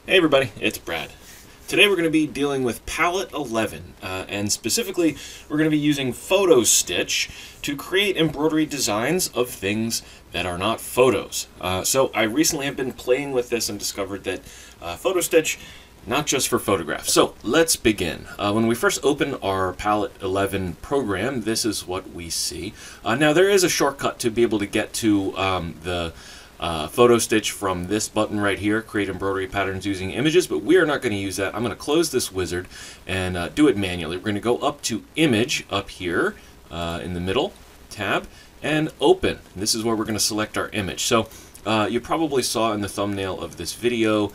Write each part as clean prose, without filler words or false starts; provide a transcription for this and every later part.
Hey everybody, it's Brad. Today we're going to be dealing with palette 11, and specifically we're going to be using Photostitch to create embroidery designs of things that are not photos. So I recently have been playing with this and discovered that Photostitch, not just for photographs. So let's begin. When we first open our palette 11 program, this is what we see. Now there is a shortcut to be able to get to the Photostitch from this button right here, create embroidery patterns using images, but we are not going to use that. I'm going to close this wizard and do it manually. We're going to go up to image up here in the middle tab and open. This is where we're going to select our image. So you probably saw in the thumbnail of this video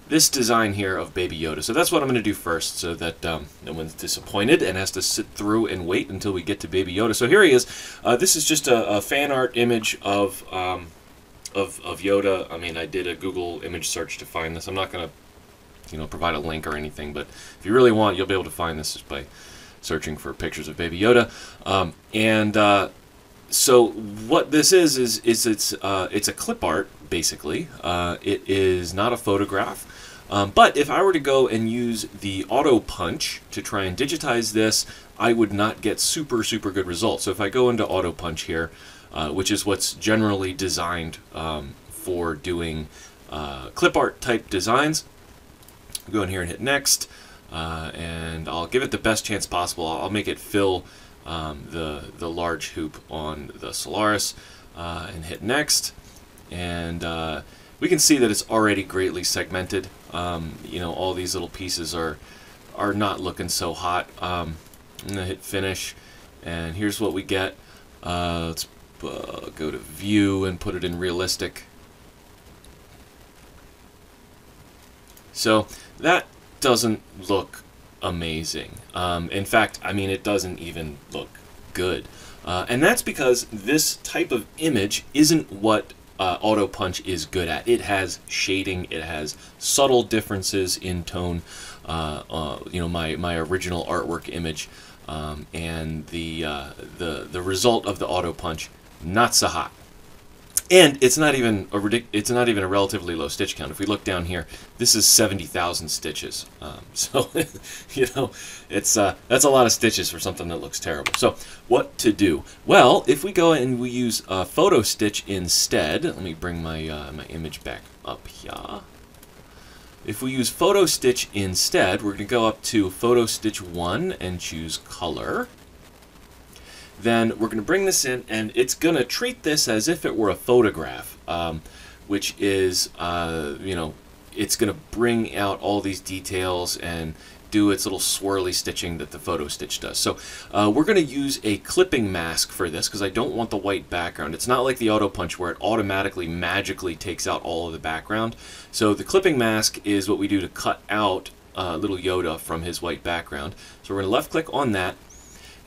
this design here of Baby Yoda. So that's what I'm going to do first so that no one's disappointed and has to sit through and wait until we get to Baby Yoda. So here he is. This is just a fan art image of Yoda. I mean, I did a Google image search to find this. I'm not going to, provide a link or anything, but if you really want, you'll be able to find this just by searching for pictures of Baby Yoda. So what this is it's a clip art basically. It is not a photograph. But if I were to go and use the auto punch to try and digitize this, I would not get super good results. So if I go into auto punch here, which is what's generally designed for doing clip art type designs. I'll go in here and hit next, and I'll give it the best chance possible. I'll make it fill the large hoop on the Solaris, and hit next, and we can see that it's already greatly segmented. All these little pieces are not looking so hot. I'm gonna hit finish, and here's what we get. Let's go to view and put it in realistic. So that doesn't look amazing. In fact, I mean, it doesn't even look good. And that's because this type of image isn't what auto punch is good at. It has shading, it has subtle differences in tone. My original artwork image and the result of the auto punch, not so hot. And it's not even a relatively low stitch count. If we look down here, this is 70,000 stitches. So it's that's a lot of stitches for something that looks terrible. So what to do? Well, if we go and we use Photostitch instead, let me bring my my image back up here. If we use Photostitch instead, we're going to go up to Photostitch 1 and choose color. Then we're going to bring this in, and it's going to treat this as if it were a photograph, which is, it's going to bring out all these details and do its little swirly stitching that the Photostitch does. So we're going to use a clipping mask for this because I don't want the white background. It's not like the auto punch where it automatically magically takes out all of the background. So the clipping mask is what we do to cut out little Yoda from his white background. So we're going to left click on that.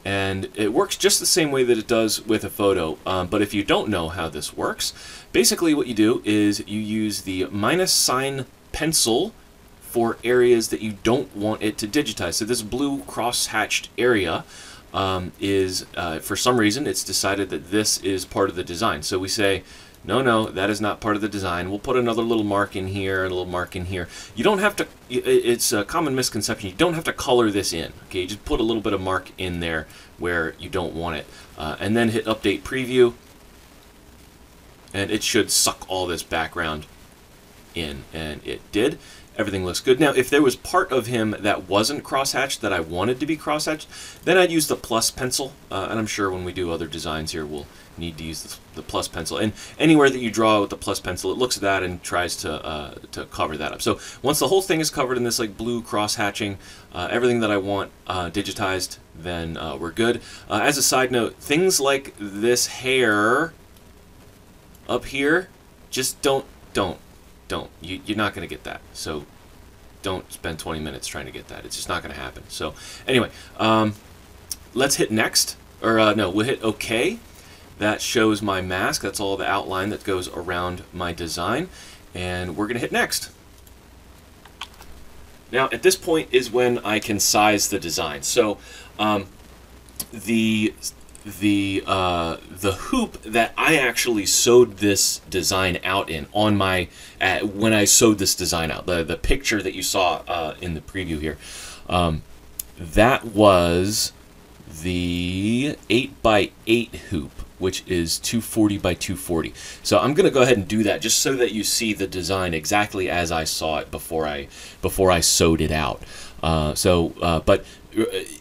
And it works just the same way that it does with a photo, but if you don't know how this works, basically what you do is you use the -sign pencil for areas that you don't want it to digitize. So this blue cross-hatched area is, for some reason, it's decided that this is part of the design. So we say, no, that is not part of the design. We'll put another little mark in here, and a little mark in here. You don't have to, it's a common misconception, you don't have to color this in. Okay, you just put a little bit of mark in there where you don't want it. And then hit update preview, and it should suck all this background in, and it did. Everything looks good. Now, if there was part of him that wasn't crosshatched that I wanted to be crosshatched, then I'd use the plus pencil. And I'm sure when we do other designs here, we'll need to use the plus pencil. And anywhere that you draw with the plus pencil, it looks at that and tries to cover that up. So once the whole thing is covered in this like blue cross-hatching, everything that I want digitized, then we're good. As a side note, things like this hair up here, just don't. You're not going to get that. So don't spend 20 minutes trying to get that. It's just not going to happen. So anyway, let's hit next. Or no, we'll hit OK. That shows my mask. That's all the outline that goes around my design. And we're going to hit next. Now at this point is when I can size the design. So the the hoop that I actually sewed this design out in on my when I sewed this design out. The picture that you saw in the preview here, that was the 8x8 hoop, which is 240 by 240. So I'm going to go ahead and do that just so that you see the design exactly as I saw it before I sewed it out. But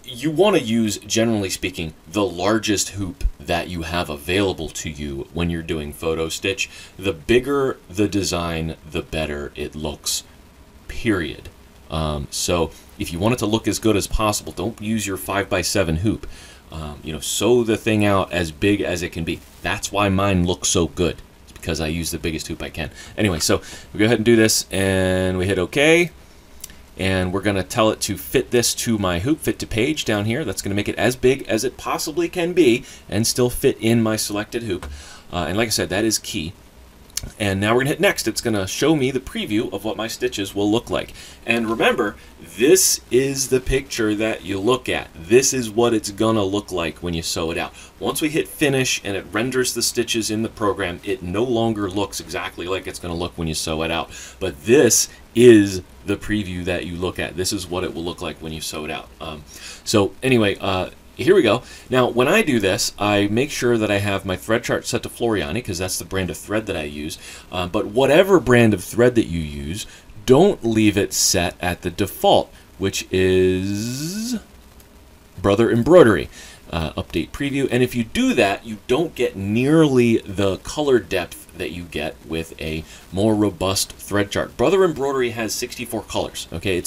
you want to use, generally speaking, the largest hoop that you have available to you when you're doing photo stitch. The bigger the design, the better it looks, period. So if you want it to look as good as possible, don't use your 5x7 hoop. Sew the thing out as big as it can be. That's why mine looks so good. It's because I use the biggest hoop I can. Anyway, so we go ahead and do this, and we hit OK. And we're going to tell it to fit this to my hoop, fit to page down here. That's going to make it as big as it possibly can be and still fit in my selected hoop. And like I said, that is key. And now we're going to hit next. It's going to show me the preview of what my stitches will look like. And remember, this is the picture that you look at. This is what it's going to look like when you sew it out. Once we hit finish and it renders the stitches in the program, it no longer looks exactly like it's going to look when you sew it out. But this is the preview that you look at. This is what it will look like when you sew it out. So anyway, here we go. Now, when I do this, I make sure that I have my thread chart set to Floriani, because that's the brand of thread that I use. But whatever brand of thread that you use, don't leave it set at the default, which is Brother Embroidery. Update preview. And if you do that, you don't get nearly the color depth that you get with a more robust thread chart. Brother Embroidery has 64 colors. Okay,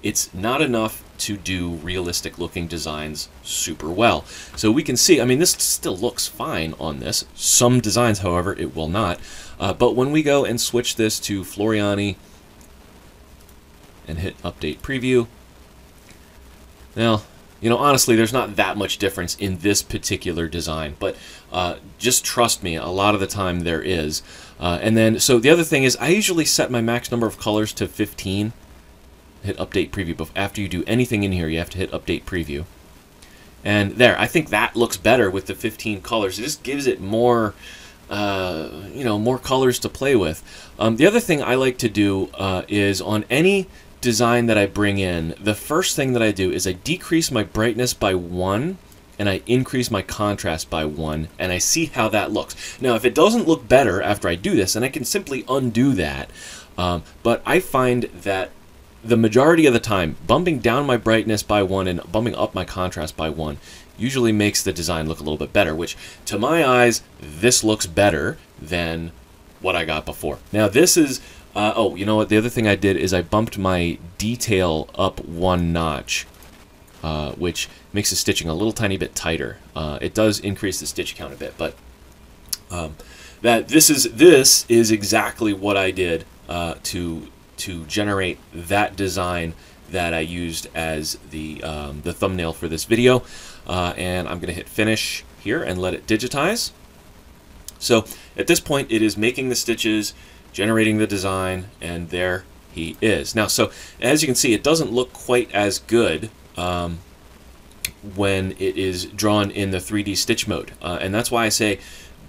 it's not enough to do realistic looking designs super well. So we can see, I mean, this still looks fine on this. Some designs, however, it will not. But when we go and switch this to Floriani and hit update preview, now, honestly, there's not that much difference in this particular design, but just trust me, a lot of the time there is. And then, so the other thing is, I usually set my max number of colors to 15. Hit update preview. But after you do anything in here, you have to hit update preview. And there, I think that looks better with the 15 colors. It just gives it more, more colors to play with. The other thing I like to do is on any design that I bring in, the first thing that I do is I decrease my brightness by 1 and I increase my contrast by 1, and I see how that looks. Now, if it doesn't look better after I do this, then I can simply undo that. But I find that the majority of the time, bumping down my brightness by 1 and bumping up my contrast by 1 usually makes the design look a little bit better, which to my eyes, this looks better than what I got before. Now, this is oh, you know what? The other thing I did is I bumped my detail up 1 notch, which makes the stitching a little tiny bit tighter. It does increase the stitch count a bit, but this is exactly what I did to generate that design that I used as the thumbnail for this video. And I'm going to hit finish here and let it digitize. So at this point, it is making the stitches, generating the design, and there he is. Now, so as you can see, it doesn't look quite as good when it is drawn in the 3D stitch mode. And that's why I say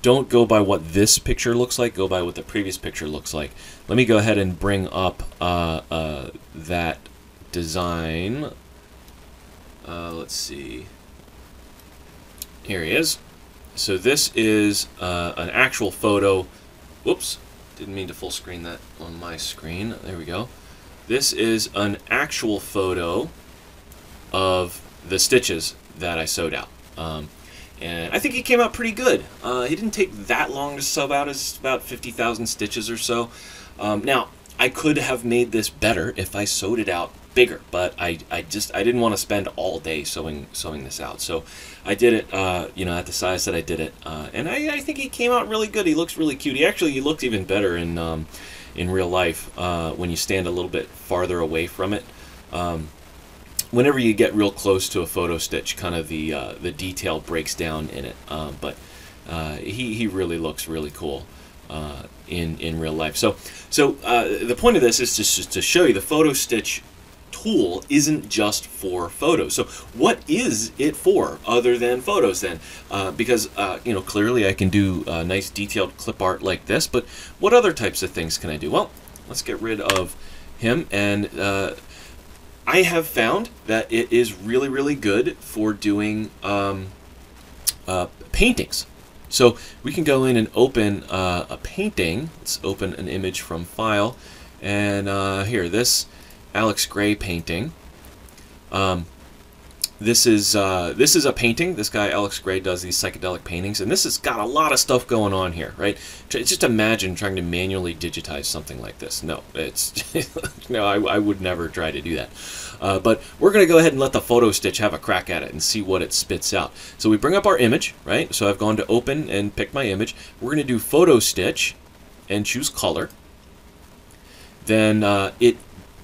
don't go by what this picture looks like, go by what the previous picture looks like. Let me go ahead and bring up that design. Let's see. Here he is. So this is an actual photo. Whoops. Didn't mean to full screen that on my screen. There we go. This is an actual photo of the stitches that I sewed out. And I think he came out pretty good. He didn't take that long to sew out. It's about 50,000 stitches or so. Now, I could have made this better if I sewed it out bigger, but I didn't want to spend all day sewing this out. So I did it, at the size that I did it, and I think he came out really good. He looks really cute. He looked even better in real life when you stand a little bit farther away from it. Whenever you get real close to a photo stitch, kind of the detail breaks down in it. But he really looks really cool in real life. So the point of this is just to show you the photo stitch tool isn't just for photos. So what is it for other than photos then? Because you know, clearly I can do nice detailed clip art like this, but what other types of things can I do? Well, let's get rid of him, and I have found that it is really, really good for doing paintings. So we can go in and open a painting. Let's open an image from File, and here, this Alex Gray painting. This is a painting. This guy Alex Gray does these psychedelic paintings, and this has got a lot of stuff going on here, right? Just imagine trying to manually digitize something like this. No, it's no, I would never try to do that. But we're going to go ahead and let the Photostitch have a crack at it and see what it spits out. So we bring up our image, right? So I've gone to Open and picked my image. We're going to do Photostitch and choose Color. Then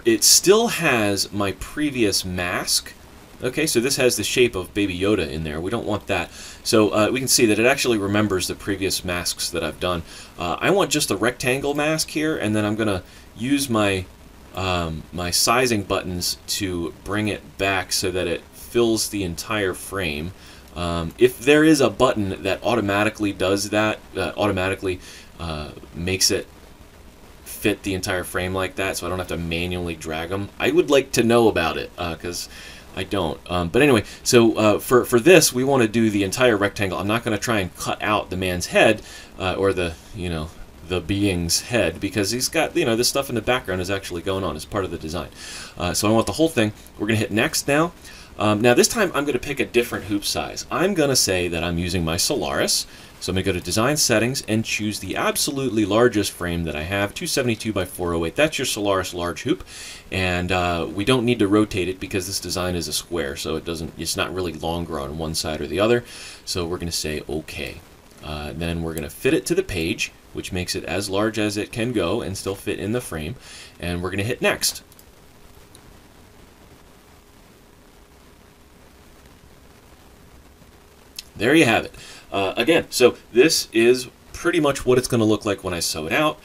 it still has my previous mask. Okay, so this has the shape of Baby Yoda in there. We don't want that. So we can see that it actually remembers the previous masks that I've done. I want just a rectangle mask here, and then I'm going to use my my sizing buttons to bring it back so that it fills the entire frame. If there is a button that automatically does that, automatically makes it fit the entire frame like that, so I don't have to manually drag them, I would like to know about it, because I don't. But anyway, so for this, we want to do the entire rectangle. I'm not going to try and cut out the man's head, or the, you know, the being's head, because he's got, you know, this stuff in the background is actually going on as part of the design. So I want the whole thing. We're going to hit Next now. Now this time I'm going to pick a different hoop size. I'm going to say that I'm using my Solaris. So I'm going to go to Design Settings and choose the absolutely largest frame that I have, 272 by 408. That's your Solaris large hoop, and we don't need to rotate it because this design is a square, so it's not really longer on one side or the other. So we're going to say OK. Then we're going to fit it to the page, which makes it as large as it can go and still fit in the frame, and we're going to hit Next. There you have it. Again, so this is pretty much what it's going to look like when I sew it out,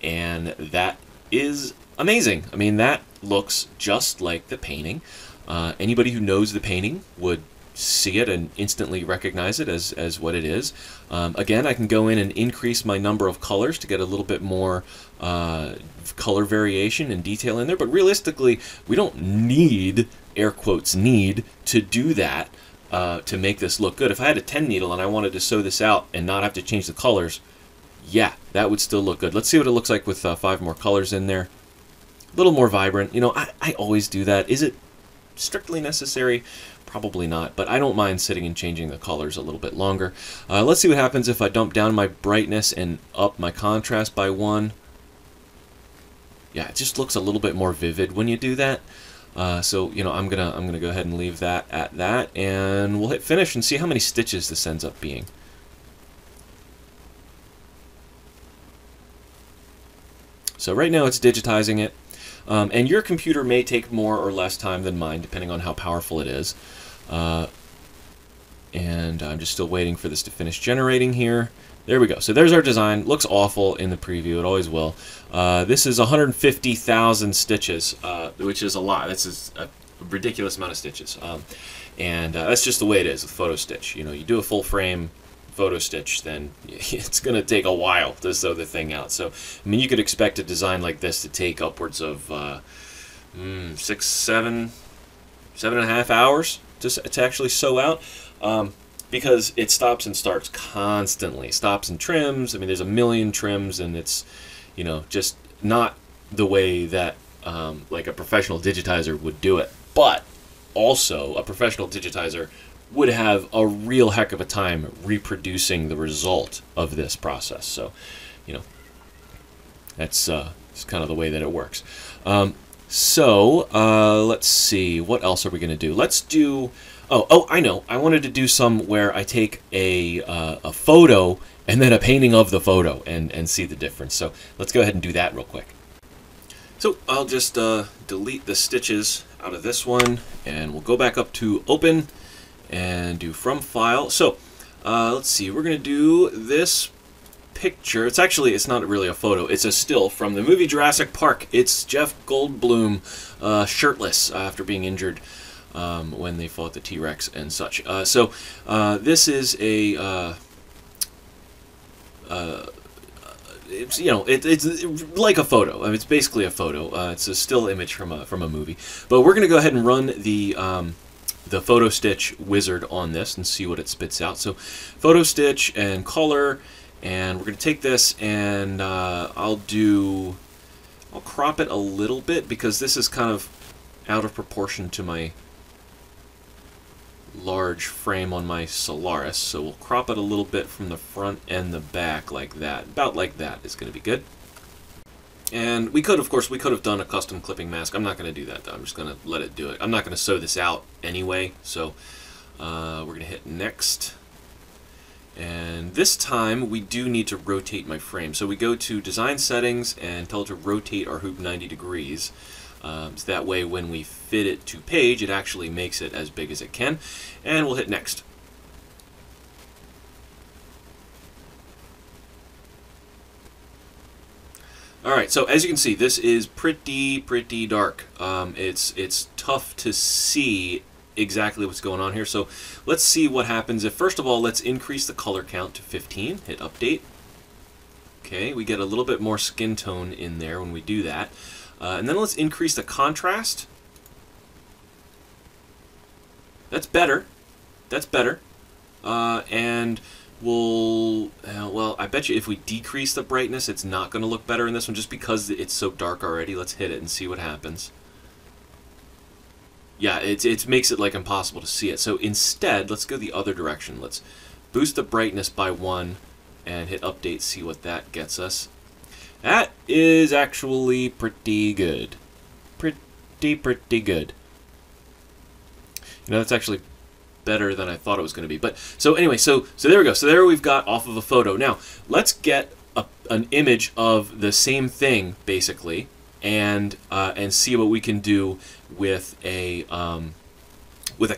and that is amazing. I mean, that looks just like the painting. Anybody who knows the painting would see it and instantly recognize it as what it is. Again, I can go in and increase my number of colors to get a little bit more color variation and detail in there, but realistically, we don't need, air quotes, need, to do that. To make this look good. If I had a 10 needle and I wanted to sew this out and not have to change the colors, yeah, that would still look good. Let's see what it looks like with 5 more colors in there. A little more vibrant. You know, I always do that. Is it strictly necessary? Probably not, but I don't mind sitting and changing the colors a little bit longer. Let's see what happens if I dump down my brightness and up my contrast by 1. Yeah, it just looks a little bit more vivid when you do that. So, you know, I'm gonna go ahead and leave that at that, and we'll hit Finish and see how many stitches this ends up being. So right now it's digitizing it, and your computer may take more or less time than mine, depending on how powerful it is. And I'm just still waiting for this to finish generating here. There we go. So there's our design. Looks awful in the preview. It always will. This is 150,000 stitches, which is a lot. This is a ridiculous amount of stitches. And that's just the way it is with Photostitch. You know, you do a full frame Photostitch, then it's going to take a while to sew the thing out. So, I mean, you could expect a design like this to take upwards of 7.5 hours to actually sew out. Because it stops and starts constantly, stops and trims. I mean, there's a million trims, and it's, you know, just not the way that like a professional digitizer would do it. But also, a professional digitizer would have a real heck of a time reproducing the result of this process. So, you know, that's kind of the way that it works. So let's see, what else are we going to do? Let's do. Oh, I know. I wanted to do some where I take a photo and then a painting of the photo and see the difference. So let's go ahead and do that real quick. So I'll just delete the stitches out of this one, and we'll go back up to Open and do From File. So let's see. We're going to do this picture. It's not really a photo. It's a still from the movie Jurassic Park. It's Jeff Goldblum shirtless after being injured when they fought the T-Rex and such. This is a it's like a photo. I mean, it's basically a photo. It's a still image from a movie. But we're going to go ahead and run the Photostitch wizard on this and see what it spits out. So Photostitch and color, and we're going to take this and I'll crop it a little bit because this is kind of out of proportion to my large frame on my Solaris, so we'll crop it a little bit from the front and the back like that. About like that is going to be good. And we could have done a custom clipping mask. I'm not going to do that though. I'm just going to let it do it. I'm not going to sew this out anyway, so we're going to hit next. And this time we do need to rotate my frame. So we go to design settings and tell it to rotate our hoop 90 degrees. So that way when we fit it to page, it actually makes it as big as it can. And we'll hit next. Alright, so as you can see, this is pretty dark. It's tough to see exactly what's going on here. So let's see what happens if, first of all, let's increase the color count to 15. Hit update. Okay, we get a little bit more skin tone in there when we do that. And then let's increase the contrast. That's better. That's better. And well, I bet you if we decrease the brightness, it's not going to look better in this one just because it's so dark already. Let's hit it and see what happens. Yeah, it makes it like impossible to see it. So instead, let's go the other direction. Let's boost the brightness by 1 and hit update, see what that gets us. That is actually pretty good. Pretty good. You know, that's actually better than I thought it was going to be. But so anyway, so there we go. So there we've got off of a photo. Now, let's get an image of the same thing, basically, and see what we can do with a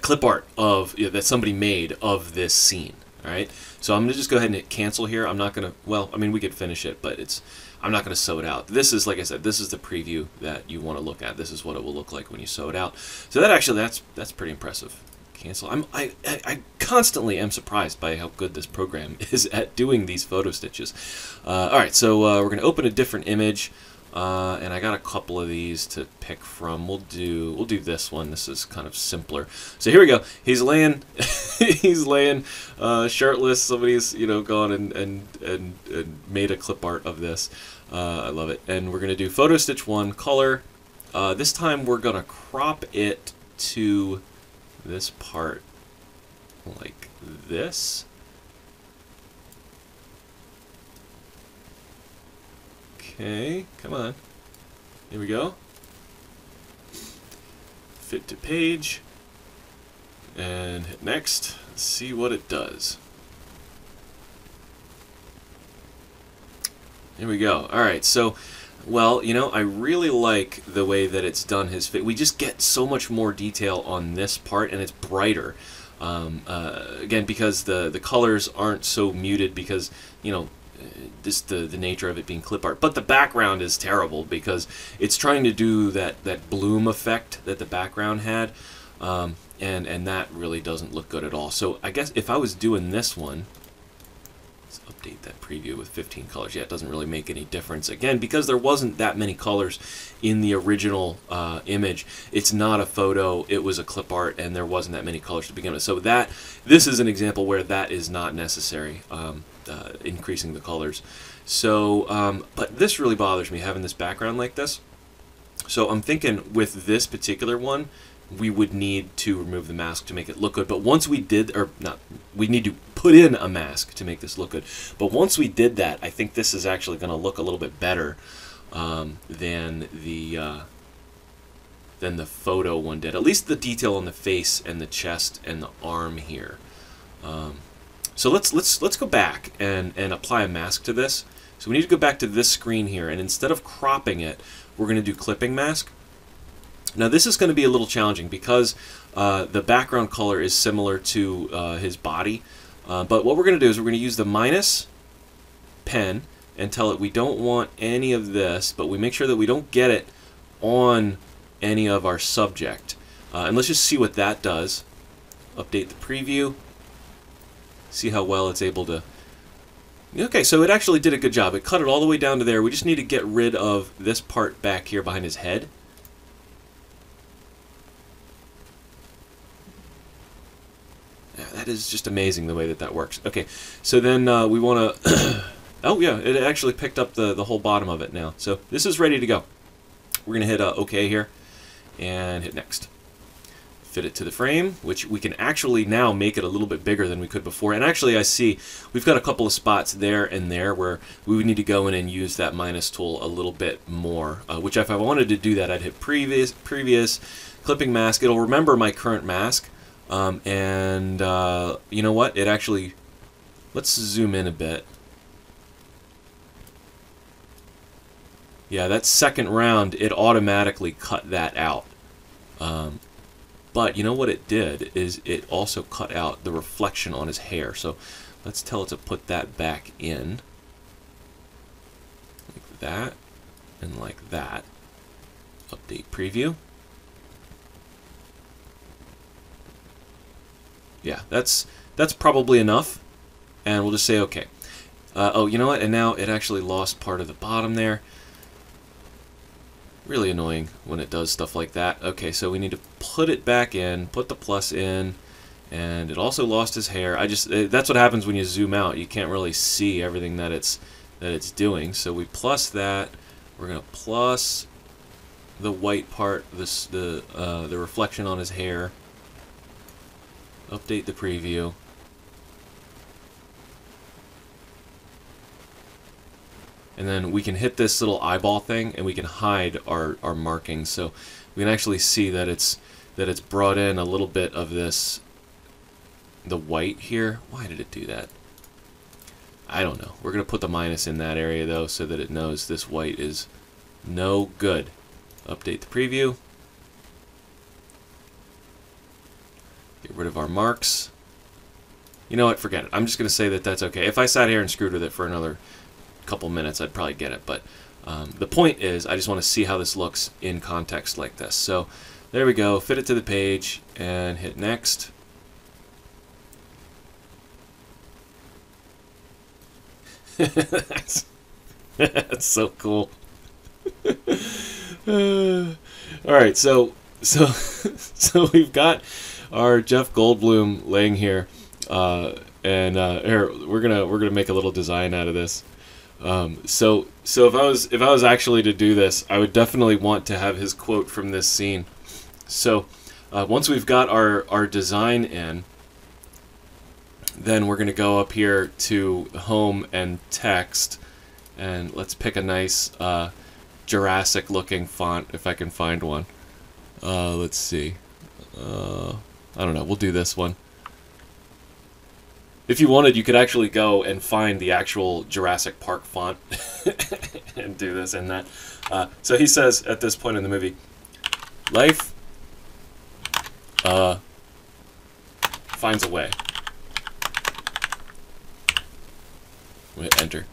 clip art of that somebody made of this scene. All right. So I'm going to just go ahead and hit cancel here. I'm not going to, well, I mean, we could finish it, but I'm not going to sew it out. This is, like I said, this is the preview that you want to look at. This is what it will look like when you sew it out. So that's pretty impressive. Cancel. I constantly am surprised by how good this program is at doing these photo stitches. All right, so we're going to open a different image, and I got a couple of these to pick from. We'll do this one. This is kind of simpler. So here we go. He's laying shirtless. Somebody's gone and made a clip art of this. I love it. And we're going to do photo stitch 1 color. This time we're going to crop it to this part like this. Okay, come on. Here we go. Fit to page. And hit next. Let's see what it does. Here we go. Alright, so, well, I really like the way that it's done his face. We just get so much more detail on this part, and it's brighter. Again, because the colors aren't so muted because, just the nature of it being clip art. But the background is terrible because it's trying to do that bloom effect that the background had, and that really doesn't look good at all. So I guess if I was doing this one, let's update that preview with 15 colors. Yeah, it doesn't really make any difference. Again, because there wasn't that many colors in the original image. It's not a photo, it was a clip art, and there wasn't that many colors to begin with. So this is an example where that is not necessary, increasing the colors. So, but this really bothers me, having this background like this. So I'm thinking with this particular one, we would need to remove the mask to make it look good. But once we did, or not, we need to put in a mask to make this look good. But once we did that, I think this is actually going to look a little bit better than the photo one did. At least the detail on the face and the chest and the arm here. So let's go back and apply a mask to this. So we need to go back to this screen here, and instead of cropping it, we're going to do clipping mask. Now this is going to be a little challenging because the background color is similar to his body, but what we're going to do is we're going to use the minus pen and tell it we don't want any of this, but we make sure that we don't get it on any of our subject. And let's just see what that does. Update the preview. See how well it's able to... Okay, so it actually did a good job. It cut it all the way down to there. We just need to get rid of this part back here behind his head. Yeah, that is just amazing the way that that works. Okay, so then we want to... Oh yeah, it actually picked up the whole bottom of it now. So this is ready to go. We're going to hit OK here and hit Next. Fit it to the frame, which we can actually now make it a little bit bigger than we could before. And actually I see we've got a couple of spots there and there where we would need to go in and use that minus tool a little bit more, which if I wanted to do that, I'd hit previous, clipping mask. It'll remember my current mask. And you know what? It actually, let's zoom in a bit. Yeah, that second round, it automatically cut that out. But you know what it did is it also cut out the reflection on his hair. So let's tell it to put that back in. Like that and like that. Update preview. Yeah, that's probably enough. And we'll just say OK. Oh, you know what? And now it actually lost part of the bottom there. Really annoying when it does stuff like that. Okay, so we need to put it back in, put the plus in, and it also lost his hair. That's what happens when you zoom out. You can't really see everything that it's doing. So we plus that. We're gonna plus the white part, the reflection on his hair. Update the preview. And then we can hit this little eyeball thing, and we can hide our markings. So we can actually see that it's brought in a little bit of this, the white here. Why did it do that? I don't know. We're going to put the minus in that area, though, so that it knows this white is no good. Update the preview. Get rid of our marks. You know what? Forget it. I'm just going to say that that's okay. If I sat here and screwed with it for another couple minutes, I'd probably get it, but the point is I just want to see how this looks in context like this. So there we go, fit it to the page and hit Next. That's so cool. Alright, so we've got our Jeff Goldblum laying here, and here we're gonna make a little design out of this. So if I was actually to do this, I would definitely want to have his quote from this scene. So once we've got our design in, then we're going to go up here to Home and Text, and let's pick a nice Jurassic looking font if I can find one. Let's see. I don't know. We'll do this one. If you wanted, you could actually go and find the actual Jurassic Park font and do this and that. So he says at this point in the movie, life finds a way. We hit enter.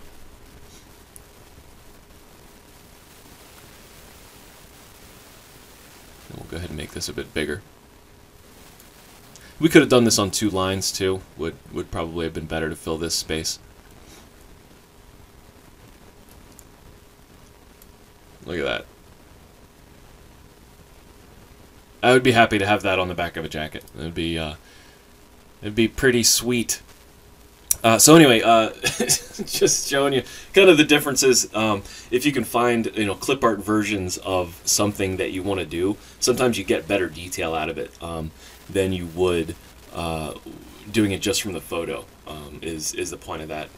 And we'll go ahead and make this a bit bigger. We could have done this on 2 lines too. Would probably have been better to fill this space. Look at that. I would be happy to have that on the back of a jacket. It'd be pretty sweet. So anyway, just showing you kind of the differences. If you can find clip art versions of something that you want to do, sometimes you get better detail out of it than you would doing it just from the photo. Is the point of that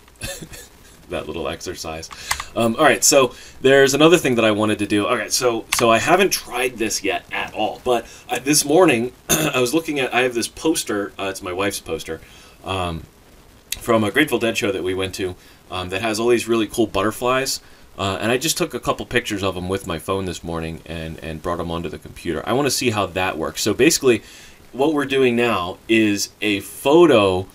that little exercise. All right, so there's another thing that I wanted to do. All right, so I haven't tried this yet at all, but this morning I was looking at. I have this poster. It's my wife's poster. From a Grateful Dead show that we went to that has all these really cool butterflies. And I just took a couple pictures of them with my phone this morning and brought them onto the computer. I want to see how that works. So basically, what we're doing now is a photo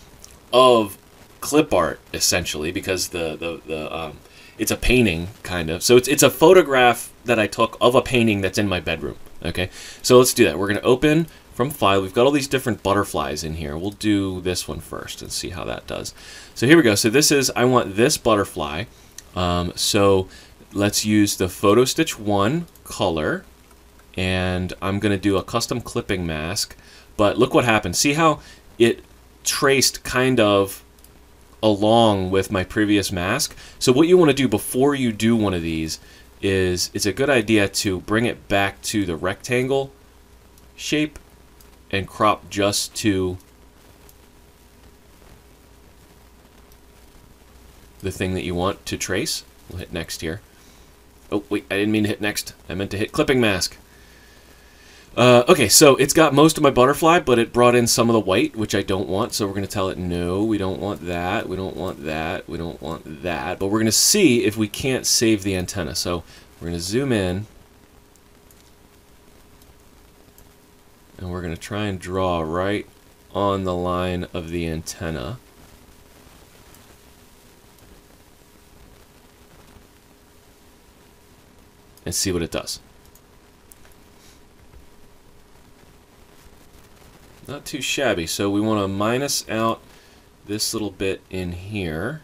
of clip art essentially, because it's a painting kind of. So it's a photograph that I took of a painting that's in my bedroom. Okay, so let's do that. We're going to open from File. We've got all these different butterflies in here. We'll do this one first and see how that does. So here we go. So this is, I want this butterfly. So let's use the Photostitch 1 color, and I'm going to do a custom clipping mask. But look what happened. See how it traced kind of along with my previous mask? So what you want to do before you do one of these is, it's a good idea to bring it back to the rectangle shape and crop just to the thing that you want to trace. We'll hit next here. Oh, wait, I didn't mean to hit next. I meant to hit clipping mask. Okay, so it's got most of my butterfly, but it brought in some of the white, which I don't want. So we're going to tell it, no, we don't want that, we don't want that, we don't want that. But we're going to see if we can't save the antenna. So we're going to zoom in, and we're going to try and draw right on the line of the antenna. And see what it does. Not too shabby. So we want to minus out this little bit in here.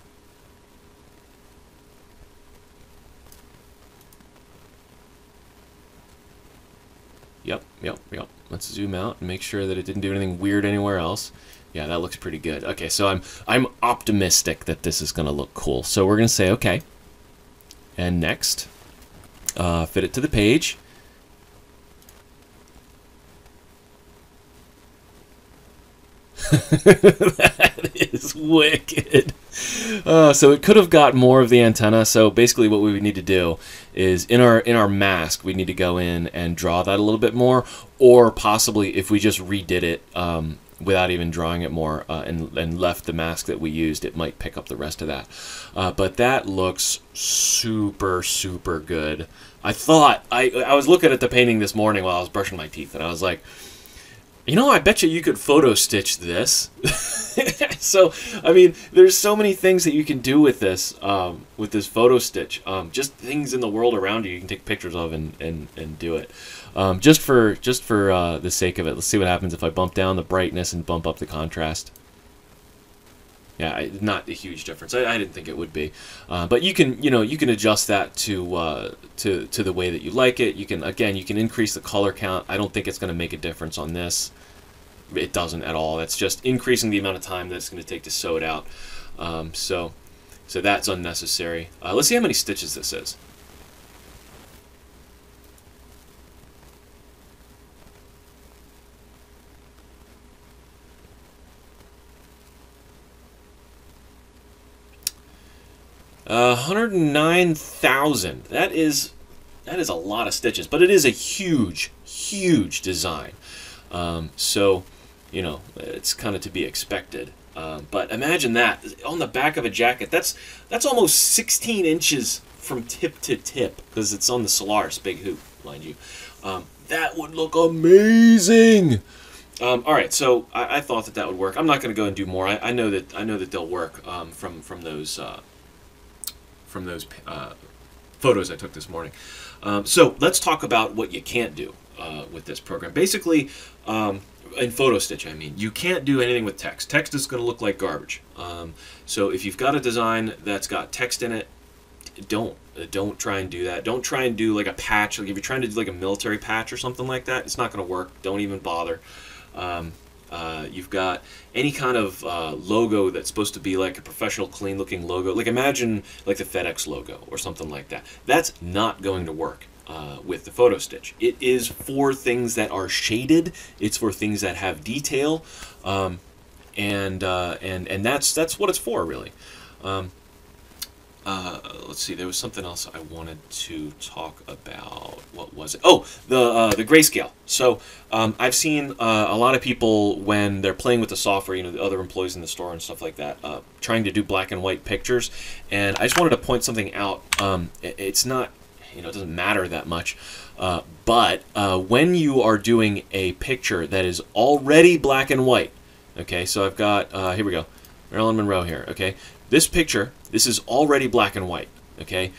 Yep. Let's zoom out and make sure that it didn't do anything weird anywhere else. Yeah, that looks pretty good. Okay, so I'm optimistic that this is going to look cool. So we're going to say okay. And next, fit it to the page. That is wicked. So it could have got more of the antenna. So basically what we would need to do is in our mask, we need to go in and draw that a little bit more, or possibly if we just redid it without even drawing it more and left the mask that we used, it might pick up the rest of that. But that looks super, super good. I thought, I was looking at the painting this morning while I was brushing my teeth, and I was like, you know, I bet you could photo stitch this. So, I mean, there's so many things that you can do with this photo stitch. Just things in the world around you can take pictures of and do it. Just for the sake of it, let's see what happens if I bump down the brightness and bump up the contrast. Yeah, not a huge difference. I didn't think it would be, but you can adjust that to the way that you like it. You can increase the color count. I don't think it's going to make a difference on this. It doesn't at all. That's just increasing the amount of time that it's going to take to sew it out. So that's unnecessary. Let's see how many stitches this is. Uh, 109,000. That is a lot of stitches, but it is a huge design. So, you know, it's kind of to be expected. But imagine that on the back of a jacket. That's almost 16 inches from tip to tip, because it's on the Solaris big hoop, mind you. That would look amazing. All right, so I thought that would work. I'm not going to go and do more. I know that they'll work from those photos I took this morning. So let's talk about what you can't do with this program. Basically, in Photostitch, I mean, you can't do anything with text. Text is going to look like garbage. So if you've got a design that's got text in it, don't try and do that. Don't try and do like a patch. Like if you're trying to do like a military patch or something like that, it's not going to work. Don't even bother. You've got any kind of logo that's supposed to be like a professional, clean-looking logo. Like imagine like the FedEx logo or something like that. That's not going to work with the Photostitch. It is for things that are shaded. It's for things that have detail, and that's what it's for, really. Let's see. There was something else I wanted to talk about. What was it? Oh, the Grayscale. So I've seen a lot of people when they're playing with the software, you know, the other employees in the store and stuff like that, trying to do black and white pictures. And I just wanted to point something out. It's not, you know, it doesn't matter that much. But when you are doing a picture that is already black and white, okay. So I've got here we go. Marilyn Monroe here, okay? This picture, this is already black and white, okay?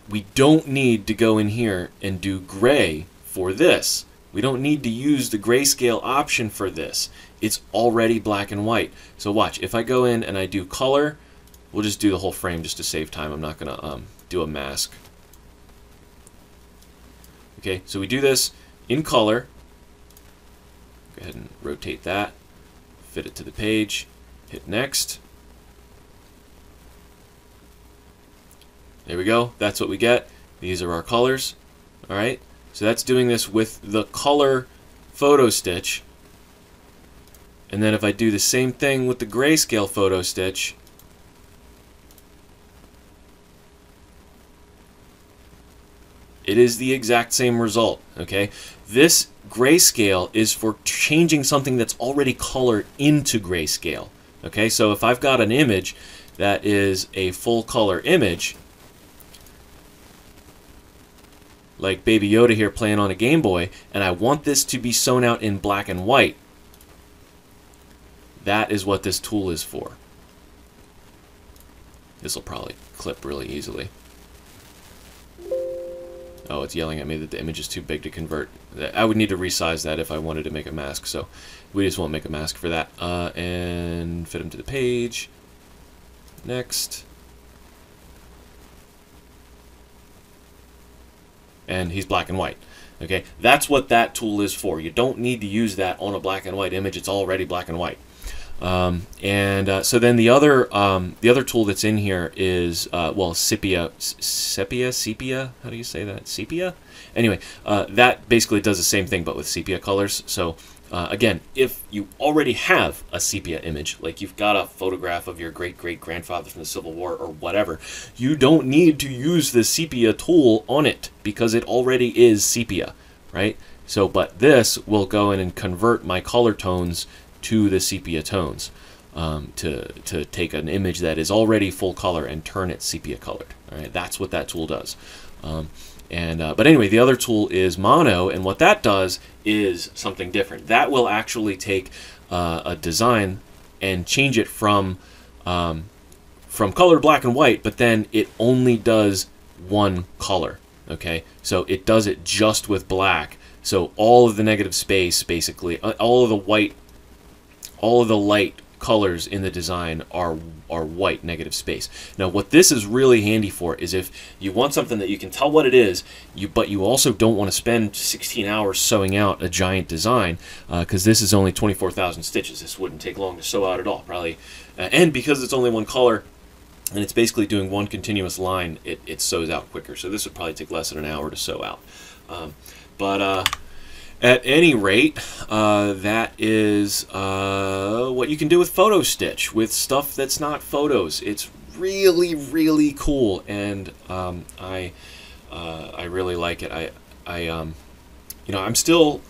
We don't need to go in here and do gray for this. We don't need to use the grayscale option for this. It's already black and white. So watch, if I go in and I do color, we'll just do the whole frame just to save time. I'm not gonna do a mask. Okay, so we do this in color. Go ahead and rotate that, fit it to the page, hit next. There we go, that's what we get. These are our colors. Alright, so that's doing this with the color Photostitch. And then if I do the same thing with the grayscale Photostitch, it is the exact same result, okay? This grayscale is for changing something that's already colored into grayscale, okay? So if I've got an image that is a full color image, like Baby Yoda here playing on a Game Boy, and I want this to be sewn out in black and white, that is what this tool is for. This will probably clip really easily. Oh, it's yelling at me that the image is too big to convert. I would need to resize that if I wanted to make a mask, so we just won't make a mask for that. And fit them to the page. Next. And he's black and white. Okay, that's what that tool is for. You don't need to use that on a black and white image. It's already black and white. So then the other tool that's in here is well, sepia. How do you say that? Sepia. Anyway, that basically does the same thing but with sepia colors. So again, if you already have a sepia image, like you've got a photograph of your great-great-grandfather from the Civil War or whatever, you don't need to use the sepia tool on it because it already is sepia, right? So, but this will go in and convert my color tones to the sepia tones to take an image that is already full color and turn it sepia colored. All right, that's what that tool does. But anyway, the other tool is mono, and what that does is something different. That will actually take a design and change it from color black and white, but then it only does one color. Okay, so it does it just with black. So all of the negative space, basically, all of the light colors in the design are white negative space. Now what this is really handy for is if you want something that you can tell what it is, but you also don't want to spend 16 hours sewing out a giant design, because this is only 24,000 stitches. This wouldn't take long to sew out at all, probably. And because it's only one color and it's basically doing one continuous line, it sews out quicker. So this would probably take less than an hour to sew out. At any rate, that is what you can do with Photostitch, with stuff that's not photos. It's really, really cool, and I really like it. You know, I still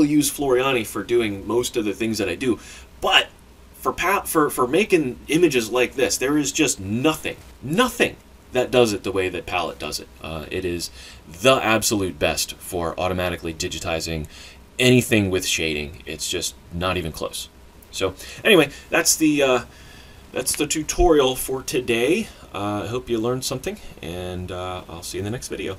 use Floriani for doing most of the things that I do, but for making images like this, there is just nothing that does it the way that Palette does it. It is the absolute best for automatically digitizing anything with shading. It's just not even close. So anyway, that's the tutorial for today. I hope you learned something, and I'll see you in the next video.